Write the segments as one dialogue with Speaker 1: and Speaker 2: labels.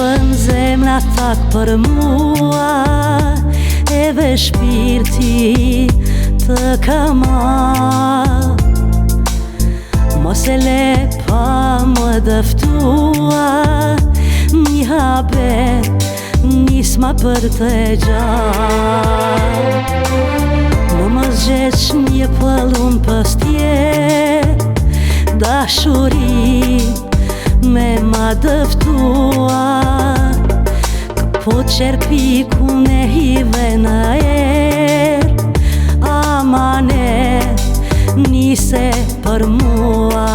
Speaker 1: bën zemra tak për mua, edhe shpirti të kama. Mos e le pa më dëftua, një habet nisma për të gjatë. Më mos gjeq një pëllun pëstje, dashurin me ma dëftua. Po qerpiku ne hive në erë, amanet nise për mua.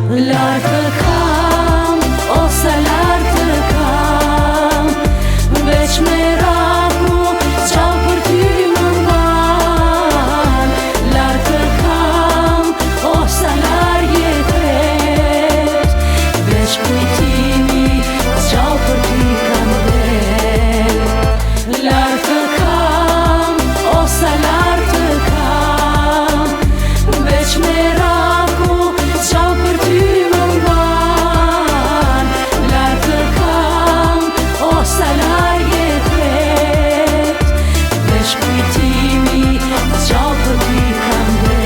Speaker 1: Lartë të kam, ose lartë të kam, veç me raku qau për ty më mban. Lartë të kam, ose lartë jetet, veç kujtimi qau për ty kam del. Lartë të kam, ose lartë të kam, veç me raku qau për ty më mban. Lartë të kam, ose lartë jetet, veç kujtimi qau për ty kam del.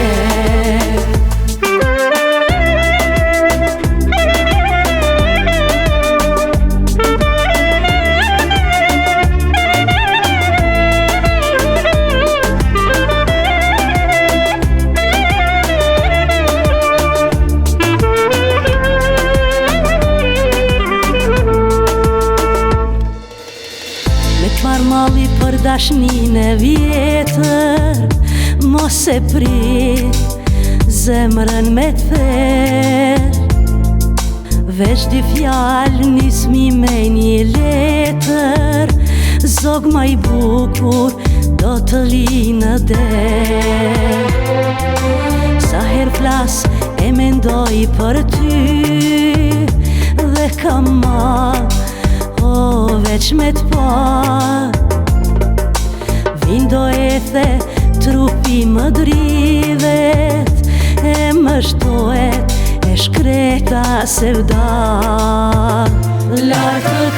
Speaker 1: Marr malli për dashnin e vjetër, mos e prit zemrën me ther. Veç di fjallë nismi me një letër, zog ma i bukur do të linë der. Sa her flas e mendoj për ty, dhe kam marrë veç me t'pa. Vindo e the trupi më drivet, e më shtohet e shkreta sevda. Lartë